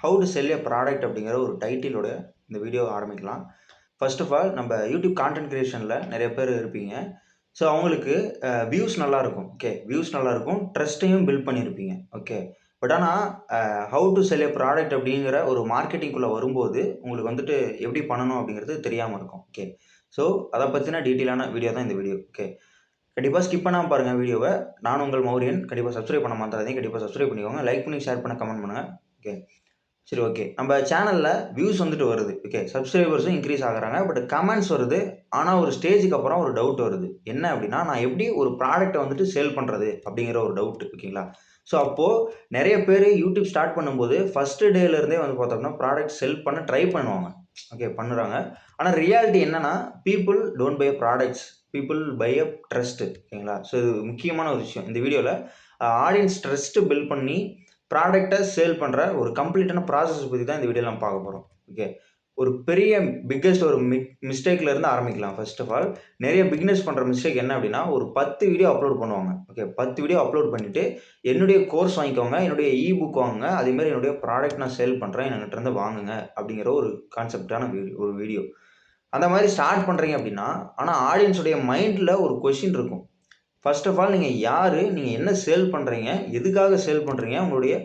How to sell a product அப்படிங்கிற ஒரு டைட்டிலோட இந்த வீடியோ ஆரம்பிக்கலாம். ஃபர்ஸ்ட் ஆஃப் ஆல் நம்ம யூடியூப் கான்டென்ட் கிரியேஷனில் நிறைய பேர் இருப்பீங்க. ஸோ அவங்களுக்கு வியூஸ் நல்லாயிருக்கும். ஓகே, வியூஸ் நல்லாயிருக்கும், ட்ரஸ்ட்டையும் பில்ட் பண்ணியிருப்பீங்க. ஓகே, பட் ஆனால் how to sell a product அப்படிங்கிற ஒரு மார்க்கெட்டிங்குள்ளே வரும்போது உங்களுக்கு வந்துட்டு எப்படி பண்ணணும் அப்படிங்கிறது தெரியாமல் இருக்கும். ஓகே, ஸோ அதை பற்றின டீட்டெயிலான வீடியோ தான் இந்த வீடியோ. ஓகே, கண்டிப்பாக ஸ்கிப் பண்ணாமல் பாருங்கள் வீடியோவை. நான் உங்கள் மௌரியன். கண்டிப்பாக சப்ஸ்கிரைப் பண்ண மறந்துடாதீங்க. கண்டிப்பாக சப்ஸ்கிரைப் பண்ணிக்கோங்க. லைக் பண்ணி ஷேர் பண்ண கமெண்ட் பண்ணுங்கள். ஓகே, சரி, ஓகே. நம்ம சேனலில் வியூஸ் வந்துட்டு வருது. ஓகே, சப்ஸ்கிரைபர்ஸும் இன்க்ரீஸ் ஆகுறாங்க. பட் கமெண்ட்ஸ் வருது. ஆனால் ஒரு ஸ்டேஜுக்கு அப்புறம் ஒரு டவுட் வருது. என்ன அப்படின்னா, நான் எப்படி ஒரு ப்ராடக்ட்டை வந்துட்டு சேல் பண்ணுறது அப்படிங்கிற ஒரு டவுட். ஓகேங்களா? ஸோ அப்போது நிறைய பேர் யூடியூப் ஸ்டார்ட் பண்ணும்போது ஃபஸ்ட்டு டேலேருந்தே வந்து பார்த்தோம்னா ப்ராடக்ட் செல் பண்ண ட்ரை பண்ணுவாங்க. ஓகே, பண்ணுறாங்க. ஆனால் ரியாலிட்டி என்னென்னா, people don't buy products, people buy a trust. ஓகேங்களா? ஸோ இது முக்கியமான ஒரு விஷயம். இந்த வீடியோவில் ஆடியன்ஸ் ட்ரஸ்ட்டு பில்ட் பண்ணி ப்ராடக்ட்டை சேல் பண்ணுற ஒரு கம்ப்ளீட்டான ப்ராசஸ் பற்றி தான் இந்த வீடியோவில் நம்ம பார்க்க போகிறோம். ஓகே, ஒரு பெரிய பிக்கெஸ்ட் ஒரு மிஸ்டேக்லேருந்து ஆரம்பிக்கலாம். ஃபர்ஸ்ட் ஆஃப் ஆல், நிறைய பிகினர்ஸ் பண்ணுற மிஸ்டேக் என்ன அப்படின்னா, ஒரு 10 வீடியோ அப்லோட் பண்ணுவாங்க. ஓகே, 10 வீடியோ அப்லோட் பண்ணிவிட்டு என்னுடைய கோர்ஸ் வாங்கிக்கோங்க, என்னுடைய புக் வாங்குங்க, அதேமாதிரி என்னுடைய ப்ராடக்ட் நான் சேல் பண்ணுறேன், என்கிட்ட இருந்து வாங்குங்க அப்படிங்கிற ஒரு கான்செப்டான ஒரு வீடியோ. அந்த மாதிரி ஸ்டார்ட் பண்ணுறீங்க அப்படின்னா, ஆனால் ஆடியன்ஸுடைய மைண்டில் ஒரு கொஷின் இருக்கும். ஃபர்ஸ்ட் ஆஃப் ஆல், நீங்கள் யார், நீங்கள் என்ன சேல் பண்ணுறீங்க, எதுக்காக சேல் பண்ணுறீங்க, உங்களுடைய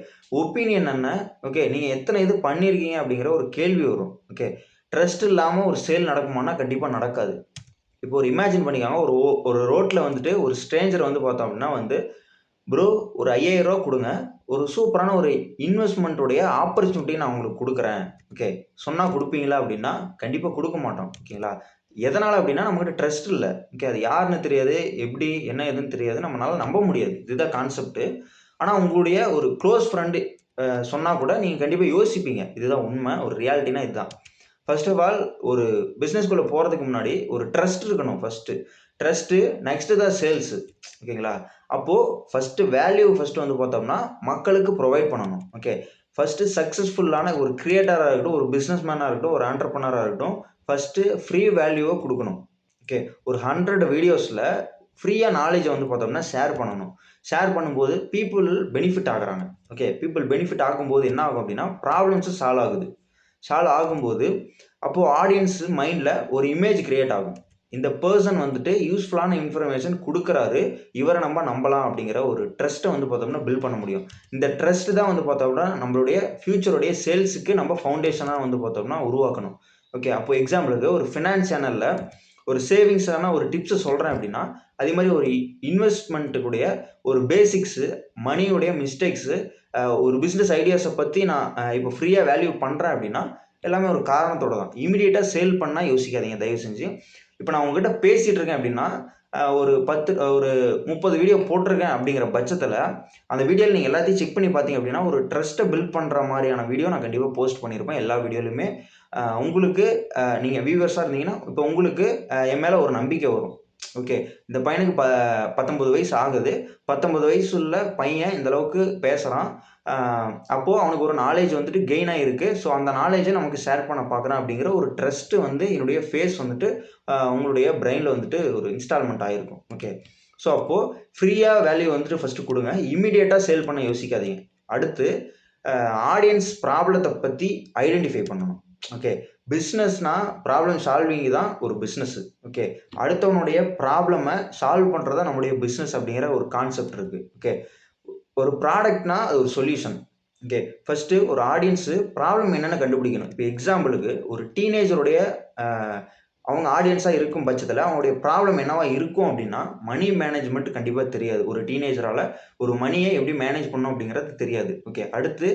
ஒப்பீனியன் என்ன, ஓகே, நீங்கள் எத்தனை இது பண்ணியிருக்கீங்க அப்படிங்கிற ஒரு கேள்வி வரும். ஓகே, ட்ரஸ்ட் இல்லாமல் ஒரு சேல் நடக்குமானா கண்டிப்பாக நடக்காது. இப்போ ஒரு இமேஜின் பண்ணிக்காங்க, ஒரு ரோட்டில் வந்துட்டு ஒரு ஸ்ட்ரேஞ்சர் வந்து பார்த்தோம் அப்படின்னா வந்து, ப்ரோ ஒரு 5000 கொடுங்க, ஒரு சூப்பரான ஒரு இன்வெஸ்ட்மெண்ட்டுடைய ஆப்பர்ச்சுனிட்டி நான் உங்களுக்கு கொடுக்குறேன். ஓகே, சொன்னால் கொடுப்பீங்களா அப்படின்னா கண்டிப்பாக கொடுக்க மாட்டோம். ஓகேங்களா? எதனால் அப்படின்னா, நம்மகிட்ட ட்ரஸ்ட் இல்லை. ஓகே, அது யாருன்னு தெரியாது, எப்படி என்ன ஏதுன்னு தெரியாது, நம்மளால நம்ப முடியாது. இதுதான் கான்செப்ட்டு. ஆனால் உங்களுடைய ஒரு க்ளோஸ் ஃப்ரெண்டு சொன்னால் கூட நீங்கள் கண்டிப்பாக யோசிப்பீங்க. இதுதான் உண்மை, ஒரு ரியாலிட்டினா இதுதான். ஃபர்ஸ்ட் ஆஃப் ஆல், ஒரு பிஸ்னஸ்குள்ளே போகிறதுக்கு முன்னாடி ஒரு ட்ரஸ்ட் இருக்கணும் ஃபர்ஸ்ட்டு. ட்ரஸ்ட்டு, நெக்ஸ்ட்டு தான் சேல்ஸு. ஓகேங்களா? அப்போது ஃபர்ஸ்ட்டு வேல்யூ ஃபர்ஸ்ட்டு வந்து பார்த்தோம்னா, மக்களுக்கு ப்ரொவைட் பண்ணணும். ஓகே, ஃபர்ஸ்ட்டு சக்ஸஸ்ஃபுல்லான ஒரு கிரியேட்டராக இருக்கட்டும், ஒரு பிஸ்னஸ் மேனாக இருக்கட்டும், ஒரு ஆண்டர்ப்ரனராக இருக்கட்டும், ஃபர்ஸ்ட்டு ஃப்ரீ வேல்யூவை கொடுக்கணும். ஓகே, ஒரு 100 வீடியோஸில் ஃப்ரீயாக நாலேஜை வந்து பார்த்தோம்னா ஷேர் பண்ணணும். ஷேர் பண்ணும்போது பீப்புள் பெனிஃபிட் ஆகுறாங்க. ஓகே, பீப்புள் பெனிஃபிட் ஆகும்போது என்ன ஆகும் அப்படின்னா, ப்ராப்ளம்ஸும் சால்வ் ஆகுது. சால்வ் ஆகும்போது அப்போது ஆடியன்ஸ் மைண்டில் ஒரு இமேஜ் கிரியேட் ஆகும். இந்த பர்சன் வந்துட்டு யூஸ்ஃபுல்லான இன்ஃபர்மேஷன் கொடுக்குறாரு, இவரை நம்ம நம்பலாம் அப்படிங்கிற ஒரு ட்ரஸ்ட்டை வந்து பார்த்தோம்னா பில்ட் பண்ண முடியும். இந்த ட்ரஸ்ட் தான் வந்து பார்த்தோம்னா நம்மளுடைய ஃபியூச்சருடைய சேல்ஸுக்கு நம்ம ஃபவுண்டேஷனாக வந்து பார்த்தோம்னா உருவாக்கணும். ஓகே, அப்போ எக்ஸாம்பிளுக்கு ஒரு ஃபினான்ஸ் சேனலில் ஒரு சேவிங்ஸான ஒரு டிப்ஸை சொல்கிறேன் அப்படின்னா, அதே மாதிரி ஒரு இன்வெஸ்ட்மெண்ட்டுக்குடைய ஒரு பேசிக்ஸு, மணியுடைய மிஸ்டேக்ஸு, ஒரு பிஸ்னஸ் ஐடியாஸை பற்றி நான் இப்போ ஃப்ரீயாக வேல்யூ பண்ணுறேன் அப்படின்னா, எல்லாமே ஒரு காரணத்தோட தான். இமிடியேட்டாக சேல் பண்ணால் யோசிக்காதீங்க தயவு செஞ்சு. இப்போ நான் உங்ககிட்ட பேசிகிட்டு இருக்கேன் அப்படின்னா, ஒரு 30 வீடியோ போட்டிருக்கேன் அப்படிங்கிற பட்சத்தில், அந்த வீடியோவில் நீங்கள் எல்லாத்தையும் செக் பண்ணி பார்த்தீங்க அப்படின்னா, ஒரு ட்ரஸ்ட்டை பில்ட் பண்ணுற மாதிரியான வீடியோ நான் கண்டிப்பாக போஸ்ட் பண்ணியிருப்பேன் எல்லா வீடியோலையுமே. உங்களுக்கு நீங்கள் வியூவர்ஸாக இருந்தீங்கன்னா, இப்போ உங்களுக்கு என் மேலே ஒரு நம்பிக்கை வரும். ஓகே, இந்த பையனுக்கு 19 வயசு ஆகுது. 19 வயசு உள்ள பையன் இந்த அளவுக்கு பேசுகிறான். அப்போது அவனுக்கு ஒரு நாலேஜ் வந்துட்டு கெயின் ஆகிருக்கு. ஸோ அந்த நாலேஜை நமக்கு ஷேர் பண்ண பார்க்குறான் அப்படிங்கிற ஒரு ட்ரஸ்ட்டு வந்து என்னுடைய ஃபேஸ் வந்துட்டு உங்களுடைய பிரெயினில் வந்துட்டு ஒரு இன்ஸ்டால்மெண்ட் ஆகிருக்கும். ஓகே, ஸோ அப்போது ஃப்ரீயாக வேல்யூ வந்துட்டு ஃபஸ்ட்டு கொடுங்க. இமிடியேட்டாக சேல் பண்ண யோசிக்காதீங்க. அடுத்து ஆடியன்ஸ் ப்ராப்ளத்தை பற்றி ஐடென்டிஃபை பண்ணணும். ஓகே, பிஸ்னஸ்னா ப்ராப்ளம் சால்விங் தான் ஒரு பிஸ்னஸ்ஸு. ஓகே, அடுத்தவனுடைய ப்ராப்ளமை சால்வ் பண்ணுறது நம்முடைய பிஸ்னஸ் அப்படிங்கிற ஒரு கான்செப்ட் இருக்குது. ஓகே, ஒரு ப்ராடக்ட்னா அது ஒரு சொல்யூஷன். ஓகே, ஃபர்ஸ்ட்டு ஒரு ஆடியன்ஸு ப்ராப்ளம் என்னென்னு கண்டுபிடிக்கணும். இப்போ எக்ஸாம்பிளுக்கு ஒரு டீனேஜருடைய அவங்க ஆடியன்ஸாக இருக்கும் பட்சத்தில் அவங்களுடைய ப்ராப்ளம் என்னவா இருக்கும் அப்படின்னா, மணி மேனேஜ்மெண்ட் கண்டிப்பாக தெரியாது. ஒரு டீனேஜரால் ஒரு மணியை எப்படி மேனேஜ் பண்ணணும் அப்படிங்கிறது தெரியாது. ஓகே, அடுத்து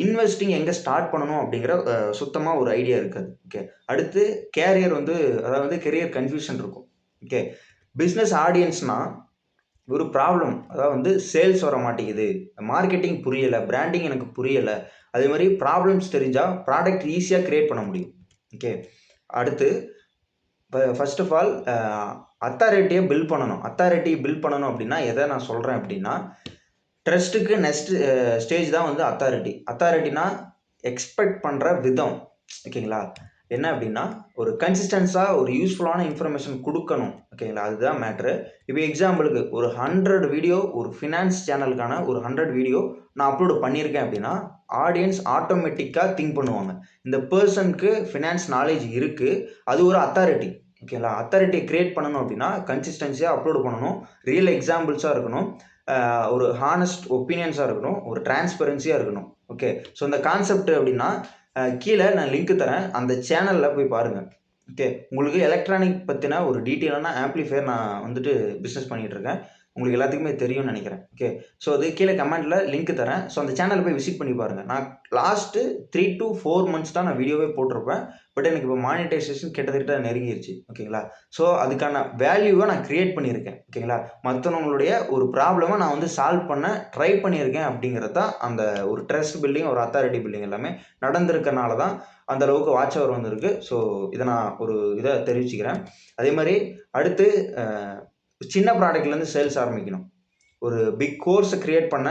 இன்வெஸ்டிங் எங்கே ஸ்டார்ட் பண்ணணும் அப்படிங்கிற சுத்தமாக ஒரு ஐடியா இருக்காது. ஓகே, அடுத்து கேரியர் வந்து அதாவது கெரியர் கன்ஃபியூஷன் இருக்கும். ஓகே, பிஸ்னஸ் ஆடியன்ஸ்னால் ஒரு ப்ராப்ளம், அதாவது வந்து சேல்ஸ் வர மாட்டேங்குது, மார்க்கெட்டிங் புரியலை, பிராண்டிங் எனக்கு புரியலை, அதே மாதிரி ப்ராப்ளம்ஸ் தெரிஞ்சால் ப்ராடக்ட் ஈஸியாக கிரியேட் பண்ண முடியும். ஓகே, அடுத்து ஃபர்ஸ்ட் ஆஃப் ஆல் அத்தாரிட்டியை பில்ட் பண்ணணும். அத்தாரிட்டி பில்ட் பண்ணணும் அப்படின்னா எதை நான் சொல்கிறேன் அப்படின்னா, ட்ரஸ்ட்டுக்கு நெக்ஸ்ட் ஸ்டேஜ் தான் வந்து அத்தாரிட்டி. அத்தாரிட்டினா எக்ஸ்பெக்ட் பண்ணுற விதம். ஓகேங்களா? என்ன அப்படின்னா, ஒரு கன்சிஸ்டன்ஸாக ஒரு யூஸ்ஃபுல்லான இன்ஃபர்மேஷன் கொடுக்கணும். ஓகேங்களா? அதுதான் மேட்ரு. இப்போ எக்ஸாம்பிளுக்கு ஒரு 100 வீடியோ, ஒரு ஃபினான்ஸ் சேனலுக்கான ஒரு 100 வீடியோ நான் அப்லோட் பண்ணியிருக்கேன் அப்படின்னா, ஆடியன்ஸ் ஆட்டோமேட்டிக்காக திங்க் பண்ணுவாங்க, இந்த பர்சனுக்கு ஃபினான்ஸ் நாலேஜ் இருக்குது, அது ஒரு அத்தாரிட்டி. ஓகேங்களா? அத்தாரிட்டியை கிரியேட் பண்ணணும் அப்படின்னா கன்சிஸ்டன்சியாக அப்லோட் பண்ணணும், ரியல் எக்ஸாம்பிள்ஸாக இருக்கணும், ஒரு ஹானஸ்ட் ஒப்பீனியன்ஸாக இருக்கணும், ஒரு டிரான்ஸ்பரன்சியாக இருக்கணும். ஓகே, ஸோ இந்த கான்செப்ட் அப்படின்னா கீழே நான் லிங்க் தரேன், அந்த சேனலில் போய் பாருங்கள். ஓகே, உங்களுக்கு எலக்ட்ரானிக் பற்றின ஒரு டீட்டெயிலான ஆம்ப்ளிஃபையர் நான் வந்துட்டு பிஸ்னஸ் பண்ணிகிட்ருக்கேன், உங்களுக்கு எல்லாத்துக்குமே தெரியும்னு நினைக்கிறேன். ஓகே, ஸோ அது கீழே கமெண்ட்டில் லிங்க் தரேன், ஸோ அந்த சேனலில் போய் விசிட் பண்ணி பாருங்கள். நான் லாஸ்ட்டு 3 to 4 months தான் நான் வீடியோவே போட்டிருப்பேன், பட் எனக்கு இப்போ மானிட்டைசேஷன் கிட்டத்தட்ட நெருங்கிருச்சு. ஓகேங்களா? ஸோ அதுக்கான வேல்யூவை நான் கிரியேட் பண்ணியிருக்கேன். ஓகேங்களா? மற்றவங்களுடைய ஒரு ப்ராப்ளமை நான் வந்து சால்வ் பண்ண ட்ரை பண்ணியிருக்கேன் அப்படிங்கிறது தான் அந்த ஒரு ட்ரஸ்ட் பில்டிங், ஒரு அத்தாரிட்டி பில்டிங் எல்லாமே நடந்திருக்கனால தான் அந்த அளவுக்கு வாட்ச் ஹவர் வந்திருக்கு. ஸோ இதை நான் ஒரு இதை தெரிவிச்சுக்கிறேன். அதே மாதிரி அடுத்து சின்ன ப்ராடக்ட்லேருந்து சேல்ஸ் ஆரம்பிக்கணும். ஒரு பிக் கோர்ஸை கிரியேட் பண்ண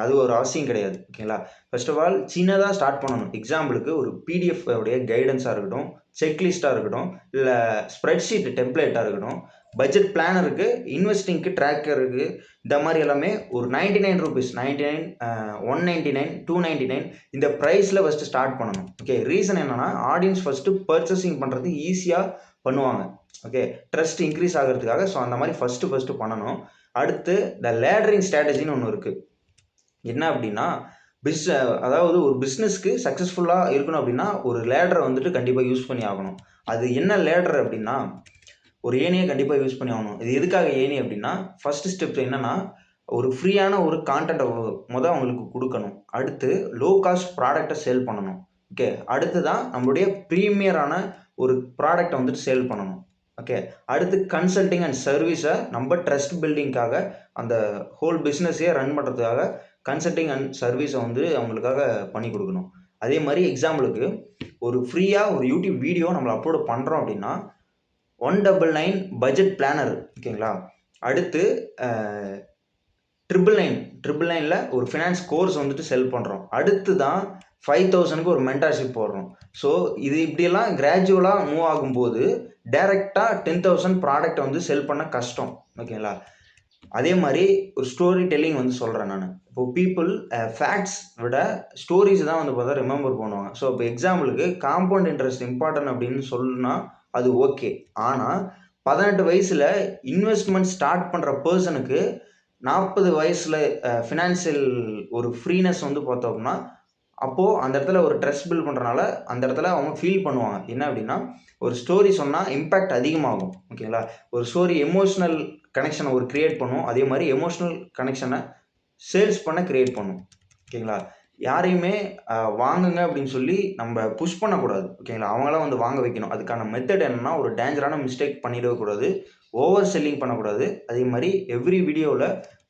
அது ஒரு அவசியம் கிடையாது. ஓகேங்களா? ஃபர்ஸ்ட் ஆஃப் ஆல் சின்னதாக ஸ்டார்ட் பண்ணணும். எக்ஸாம்பிளுக்கு ஒரு பிடிஎஃப் உடைய கைடன்ஸாக இருக்கட்டும், செக்லிஸ்ட்டாக இருக்கட்டும், இல்லை ஸ்ப்ரெட்ஷீட் டெம்ப்ளேட்டாக இருக்கட்டும், பட்ஜெட் பிளானருக்கு, இன்வெஸ்டிங்க்கு, ட்ராக்கருக்கு, இந்த மாதிரி எல்லாமே ஒரு ₹99, 99, 199, 299 இந்த ப்ரைஸில் ஃபஸ்ட்டு ஸ்டார்ட் பண்ணணும். ஓகே, ரீசன் என்னென்னா ஆடியன்ஸ் ஃபஸ்ட்டு பர்ச்சேசிங் பண்ணுறது ஈஸியாக பண்ணுவாங்க. ஓகே, ட்ரஸ்ட் இன்க்ரீஸ் ஆகிறதுக்காக. ஸோ அந்த மாதிரி ஃபஸ்ட்டு பண்ணணும். அடுத்து இந்த லேடரிங் ஸ்ட்ராட்டஜின்னு ஒன்று இருக்குது. என்ன அப்படின்னா அதாவது ஒரு பிஸ்னஸ்க்கு சக்ஸஸ்ஃபுல்லாக இருக்கணும் அப்படின்னா ஒரு லேடரை வந்துட்டு கண்டிப்பாக யூஸ் பண்ணி ஆகணும். அது என்ன லேடர் அப்படின்னா ஒரு ஏணியை கண்டிப்பாக யூஸ் பண்ணி ஆகணும். இது எதுக்காக ஏணி அப்படின்னா ஃபஸ்ட்டு ஸ்டெப் என்னென்னா ஒரு ஃப்ரீயான ஒரு கான்டென்ட்டை அவங்களுக்கு கொடுக்கணும். அடுத்து லோ காஸ்ட் ப்ராடக்டை சேல் பண்ணணும். ஓகே, அடுத்து தான் நம்மளுடைய ப்ரீமியரான ஒரு ப்ராடக்டை வந்துட்டு சேல் பண்ணணும். ஓகே, அடுத்து கன்சல்டிங் அண்ட் சர்வீஸை நம்ம ட்ரஸ்ட் பில்டிங்காக அந்த ஹோல் பிஸ்னஸையே ரன் பண்ணுறதுக்காக கன்சல்டிங் அண்ட் சர்வீஸை வந்து அவங்களுக்காக பண்ணி கொடுக்கணும். அதே மாதிரி எக்ஸாம்பிளுக்கு ஒரு ஃப்ரீயாக ஒரு யூடியூப் வீடியோ நம்மளை அப்லோட் பண்ணுறோம் அப்படின்னா 199 பட்ஜெட் பிளானர். ஓகேங்களா? அடுத்து 999 ஒரு ஃபினான்ஸ் கோர்ஸ் வந்துட்டு செல் பண்ணுறோம். அடுத்து தான் 5000க்கு ஒரு மென்டார்ஷிப் போடுறோம். ஸோ இது இப்படியெல்லாம் கிராஜுவலாக மூவ் ஆகும்போது டைரெக்டாக 10,000 ப்ராடக்ட் வந்து செல் பண்ண கஷ்டம். ஓகேங்களா? அதே மாதிரி ஒரு ஸ்டோரி டெல்லிங் வந்து சொல்கிறேன் நான். இப்போது பீப்புள் ஃபேக்ட்ஸ் விட ஸ்டோரிஸ் தான் வந்து பார்த்தா ரிமெம்பர் பண்ணுவாங்க. ஸோ இப்போ எக்ஸாம்பிளுக்கு காம்பவுண்ட் இன்ட்ரெஸ்ட் இம்பார்ட்டன்ட் அப்படின்னு சொன்னா அது ஓகே. ஆனால் 18 வயசில் இன்வெஸ்ட்மெண்ட் ஸ்டார்ட் பண்ணுற பர்சனுக்கு 40 வயசில் ஃபினான்ஷியல் ஒரு ஃப்ரீனஸ் வந்து பார்த்தோம்னா அப்போது அந்த இடத்துல ஒரு ட்ரஸ்ட் பில்ட் பண்ணுறனால அந்த இடத்துல அவங்க ஃபீல் பண்ணுவாங்க. என்ன அப்படின்னா ஒரு ஸ்டோரி சொன்னால் இம்பேக்ட் அதிகமாகும். ஓகேங்களா? ஒரு ஸ்டோரி எமோஷ்னல் கனெக்ஷனை ஒரு கிரியேட் பண்ணும், அதே மாதிரி எமோஷ்னல் கனெக்ஷனை சேல்ஸ் பண்ண கிரியேட் பண்ணும். ஓகேங்களா? யாரையுமே வாங்குங்க அப்படின்னு சொல்லி நம்ம புஷ் பண்ணக்கூடாது. ஓகேங்களா? அவங்களாம் வந்து வாங்க வைக்கணும். அதுக்கான மெத்தட் என்னென்னா ஒரு டேஞ்சரான மிஸ்டேக் பண்ணிடக்கூடாது, ஓவர் செல்லிங் பண்ணக்கூடாது. அதே மாதிரி எவ்ரி வீடியோவில்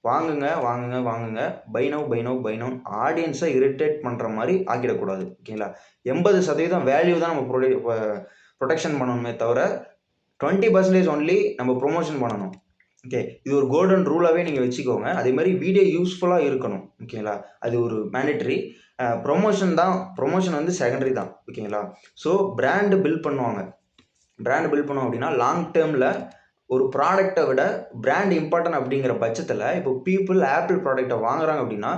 வாங்குங்க வாங்குங்க வாங்குங்க, buy now buy now buy now, ஆடியன்ஸை இரிட்டேட் பண்ணுற மாதிரி ஆக்கிடக்கூடாது. ஓகேங்களா? 80% வேல்யூ தான் நம்ம ப்ரொடெக்ஷன் பண்ணணுமே தவிர 20% ஒன்லி நம்ம ப்ரொமோஷன் பண்ணணும். ஓகே, இது ஒரு கோல்டன் ரூலாகவே நீங்கள் வச்சுக்கோங்க. அதே மாதிரி வீடியோ யூஸ்ஃபுல்லாக இருக்கணும். ஓகேங்களா? அது ஒரு மேண்டேட்ரி. ப்ரொமோஷன் வந்து செகண்டரி தான். ஓகேங்களா? ஸோ பிராண்டு பில்ட் பண்ணுவாங்க. பிராண்ட் பில்ட் பண்ணோம் அப்படின்னா லாங் டேர்மில் ஒரு ப்ராடக்டை விட பிராண்ட் இம்பார்ட்டன்ட் அப்படிங்கிற பட்சத்தில் இப்போ பீப்புள் ஆப்பிள் ப்ராடக்டை வாங்குறாங்க அப்படின்னா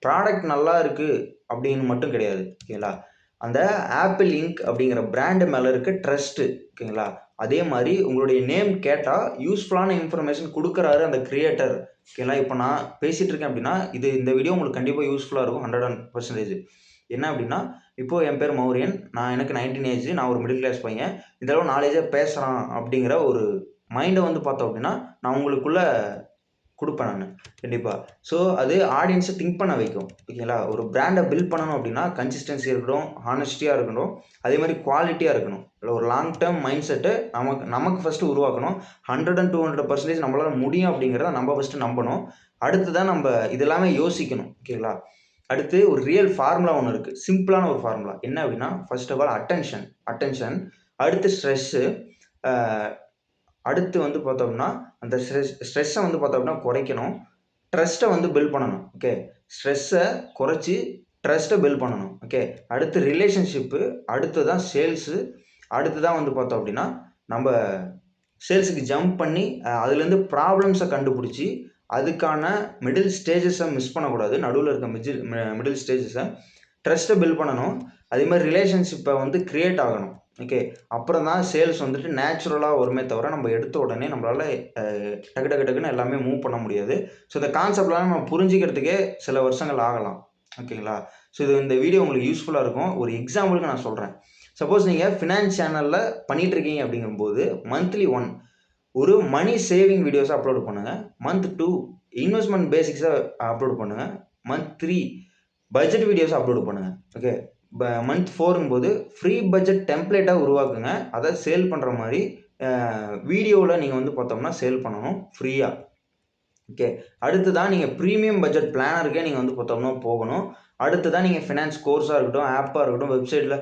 ப்ராடக்ட் நல்லா இருக்குது அப்படின்னு மட்டும் கிடையாது. ஓகேங்களா? அந்த ஆப்பிள் இங்க் அப்படிங்கிற பிராண்டு மேலே இருக்க ட்ரஸ்ட்டு. ஓகேங்களா? அதே மாதிரி உங்களுடைய நேம் கேட்டால் யூஸ்ஃபுல்லான இன்ஃபர்மேஷன் கொடுக்குறாரு அந்த கிரியேட்டர். ஓகேங்களா? இப்போ நான் பேசிகிட்டு இருக்கேன் அப்படின்னா இந்த வீடியோ உங்களுக்கு கண்டிப்பாக யூஸ்ஃபுல்லாக இருக்கும் 100%. என்ன அப்படின்னா இப்போது என் பேர் மௌரியன், எனக்கு 19 ஏஜ், நான் ஒரு மிடில் கிளாஸ் பையன், இதெல்லாம் நாலேஜாக பேசுகிறான் அப்படிங்கிற ஒரு மைண்டை வந்து பார்த்தோம் அப்படின்னா நான் உங்களுக்குள்ளே கொடுப்பேன் நான் கண்டிப்பாக. ஸோ அது ஆடியன்ஸை திங்க் பண்ண வைக்கும். ஓகேங்களா? ஒரு பிராண்டை பில்ட் பண்ணணும் அப்படின்னா கன்சிஸ்டன்சி இருக்கணும், ஹானஸ்டியாக இருக்கணும், அதே மாதிரி குவாலிட்டியாக இருக்கணும். இல்லை ஒரு லாங் டேர்ம் மைண்ட் செட்டு நமக்கு ஃபஸ்ட்டு உருவாக்கணும். 100 and 200% நம்மளால் முடியும் அப்படிங்கிறத நம்ம ஃபஸ்ட்டு நம்பணும். அடுத்து தான் நம்ம இதெல்லாமே யோசிக்கணும். ஓகேங்களா? அடுத்து ஒரு ரியல் ஃபார்முலா ஒன்று இருக்குது, சிம்பிளான ஒரு ஃபார்முலா. என்ன அப்படின்னா ஃபர்ஸ்ட் ஆஃப் ஆல் அட்டென்ஷன், அடுத்து ஸ்ட்ரெஸ்ஸு, அடுத்து வந்து பார்த்தோம்னா அந்த ஸ்ட்ரெஸ்ஸை வந்து பார்த்தோம்னா குறைக்கணும், ட்ரஸ்ட்டை வந்து பில்ட் பண்ணணும். ஓகே, ஸ்ட்ரெஸ்ஸை குறைச்சி ட்ரஸ்ட்டை பில்ட் பண்ணணும். ஓகே, அடுத்து ரிலேஷன்ஷிப்பு, அடுத்து தான் சேல்ஸு, அடுத்து தான் வந்து பார்த்தோம் அப்படின்னா நம்ம சேல்ஸுக்கு ஜம்ப் பண்ணி அதுலேருந்து ப்ராப்ளம்ஸை கண்டுபிடிச்சி அதுக்கான மிடில் ஸ்டேஜஸை மிஸ் பண்ணக்கூடாது. நடுவில் இருக்க மிடில் ஸ்டேஜஸை ட்ரஸ்ட்டை பில்ட் பண்ணணும். அதே மாதிரி ரிலேஷன்ஷிப்பை வந்து கிரியேட் ஆகணும். ஓகே, அப்புறம் தான் சேல்ஸ் வந்துட்டு நேச்சுரலாக வருமே தவிர நம்ம எடுத்த உடனே நம்மளால் டக்கு டக்கு டக்குன்னு எல்லாமே மூவ் பண்ண முடியாது. ஸோ இந்த கான்செப்ட்லாம் நம்ம புரிஞ்சிக்கிறதுக்கே சில வருஷங்கள் ஆகலாம். ஓகேங்களா? ஸோ இந்த வீடியோ உங்களுக்கு யூஸ்ஃபுல்லாக இருக்கும். ஒரு எக்ஸாம்பிளுக்கு நான் சொல்கிறேன். சப்போஸ் நீங்கள் ஃபினான்ஸ் சேனலில் பண்ணிகிட்ருக்கீங்க அப்படிங்கும்போது மந்த்லி 1 ஒரு மணி சேவிங் வீடியோஸை அப்லோட் பண்ணுங்கள். மந்த் 2 இன்வெஸ்ட்மெண்ட் பேசிக்ஸை அப்லோட் பண்ணுங்கள். மந்த் 3 பட்ஜெட் வீடியோஸை அப்லோட் பண்ணுங்கள். ஓகே, மந்த் 4ங்கும்போது ஃப்ரீ பட்ஜெட் டெம்ப்ளேட்டை உருவாக்குங்க. அதை சேல் பண்ணுற மாதிரி வீடியோவில் நீங்கள் வந்து பார்த்தோம்னா சேல் பண்ணணும் ஃப்ரீயாக. ஓகே, அடுத்து தான் நீங்கள் ப்ரீமியம் பட்ஜெட் பிளானருக்கே நீங்கள் வந்து பார்த்தோம்னா போகணும். அடுத்து தான் நீங்கள் ஃபினான்ஸ் கோர்ஸாக இருக்கட்டும், ஆப்பாக இருக்கட்டும், வெப்சைட்டில்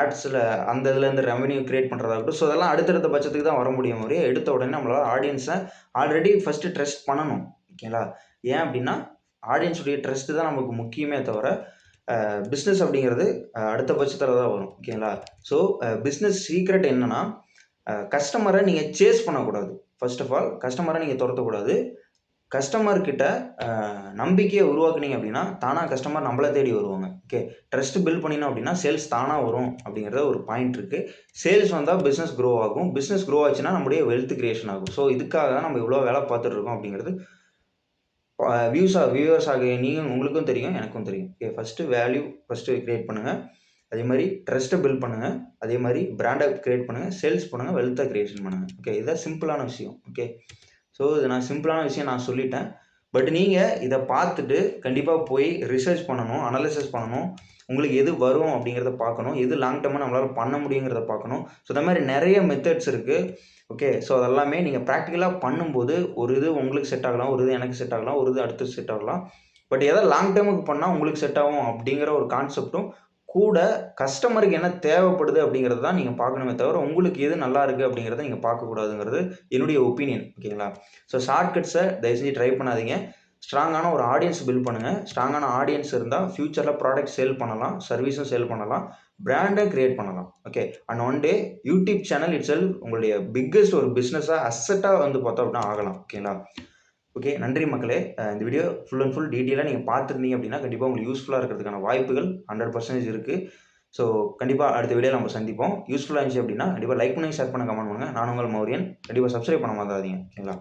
ஆட்ஸில் அந்த இதுலேருந்து ரெவன்யூ கிரியேட் பண்ணுறதா இருக்கட்டும். ஸோ அதெல்லாம் அடுத்தடுத்த பட்சத்துக்கு தான் வர முடியும். மாதிரி எடுத்த உடனே நம்மளால் ஆடியன்ஸை ஆல்ரெடி ஃபஸ்ட்டு ட்ரஸ்ட் பண்ணணும். ஓகேங்களா? ஏன் அப்படின்னா ஆடியன்ஸுடைய ட்ரஸ்ட்டு தான் நமக்கு முக்கியமே தவிர பிஸ்னஸ் அப்படிங்கிறது அடுத்த பட்சத்தில் தான் வரும். ஓகேங்களா? ஸோ பிஸ்னஸ் சீக்ரெட் என்னென்னா கஸ்டமரை நீங்கள் சேஸ் பண்ணக்கூடாது. ஃபர்ஸ்ட் ஆஃப் ஆல் கஸ்டமரை நீங்கள் துரத்தக்கூடாது. கஸ்டமர்கிட்ட நம்பிக்கையை உருவாக்குனீங்க அப்படின்னா தானாக கஸ்டமர் நம்மளை தேடி வருவாங்க. ஓகே, ட்ரஸ்ட் பில்ட் பண்ணினோம் அப்படின்னா சேல்ஸ் தானாக வரும் அப்படிங்கிறத ஒரு பாயிண்ட் இருக்குது. சேல்ஸ் வந்தால் பிஸ்னஸ் க்ரோ ஆகும். பிஸ்னஸ் க்ரோ ஆச்சுன்னா நம்முடைய வெல்த் கிரியேஷன் ஆகும். ஸோ இதுக்காக தான் நம்ம இவ்வளோ வேலை பார்த்துட்டு இருக்கோம் அப்படிங்கிறது வியூவர்ஸ் ஆகிய நீங்கள் உங்களுக்கும் தெரியும், எனக்கும் தெரியும். ஓகே, ஃபஸ்ட்டு வேல்யூ கிரியேட் பண்ணுங்கள். அதே மாதிரி ட்ரஸ்ட்டை பில்ட் பண்ணுங்கள். அதே மாதிரி பிராண்டை கிரியேட் பண்ணுங்கள். சேல்ஸ் பண்ணுங்கள். வெல்த்தை கிரியேஷன் பண்ணுங்கள். ஓகே, இதுதான் சிம்பிளான விஷயம். ஓகே, ஸோ இது நான் சிம்பிளான விஷயம் நான் சொல்லிட்டேன். பட் நீங்கள் இதை பார்த்துட்டு கண்டிப்பாக போய் ரிசர்ச் பண்ணணும், அனலைசிஸ் பண்ணணும். உங்களுக்கு எது வரும் அப்படிங்கிறத பார்க்கணும், எது லாங் டர்மாக நம்மளால் பண்ண முடியுங்கிறத பார்க்கணும். ஸோ இந்த மாதிரி நிறைய மெத்தட்ஸ் இருக்குது. ஓகே, ஸோ அதெல்லாமே நீங்கள் ப்ராக்டிக்கலாக பண்ணும்போது ஒரு இது உங்களுக்கு செட் ஆகலாம், ஒரு இது எனக்கு செட் ஆகலாம், ஒரு இது அடுத்து செட் ஆகலாம். பட் எதை லாங் டேர்முக்கு பண்ணால் உங்களுக்கு செட் ஆகும் அப்படிங்கிற ஒரு கான்செப்டும் கூட கஸ்டமருக்கு என்ன தேவைப்படுது அப்படிங்கிறது தான் நீங்கள் பார்க்கணுமே தவிர உங்களுக்கு எது நல்லா இருக்குது அப்படிங்கிறத நீங்கள் பார்க்கக்கூடாதுங்கிறது என்னுடைய ஒப்பீனியன். ஓகேங்களா? ஸோ ஷார்ட்கட்ஸை தயவுசெஞ்சு ட்ரை பண்ணாதீங்க. ஸ்ட்ராங்கான ஒரு ஆடியன்ஸ் பில்ட் பண்ணுங்கள். ஸ்ட்ராங்கான ஆடியன்ஸ் இருந்தால் ஃப்யூச்சரில் ப்ராடக்ட் சேல் பண்ணலாம், சர்வீஸும் சேல் பண்ணலாம், பிராண்டை கிரியேட் பண்ணலாம். Okay, and one day YouTube channel itself உங்களுடைய பிக்கஸ்ட் ஒரு பிஸ்னஸாக அசட்டாக வந்து பார்த்தோம் அப்படின்னா ஆகலாம். ஓகேங்களா? ஓகே, நன்றி மக்களே. இந்த வீடியோ ஃபுல் அண்ட் ஃபுல் டீட்டெயிலாக நீங்கள் பார்த்துருந்தீங்க அப்படின்னா கண்டிப்பாக உங்களுக்கு யூஸ்ஃபுல்லாக இருக்கிறதுக்கான வாய்ப்புகள் 100% இருக்குது. ஸோ கண்டிப்பாக அடுத்த வீடியோ நம்ம சந்திப்போம். யூஸ்ஃபுல்லாக இருந்துச்சு அப்படின்னா கண்டிப்பாக லைக் பண்ணி, ஷேர் பண்ண, கமெண்ட் பண்ணுங்கள். நான் உங்கள் மௌரியன். கண்டிப்பாக சப்ஸ்கிரைப் பண்ண மறந்துடாதீங்க. ஓகேங்களா?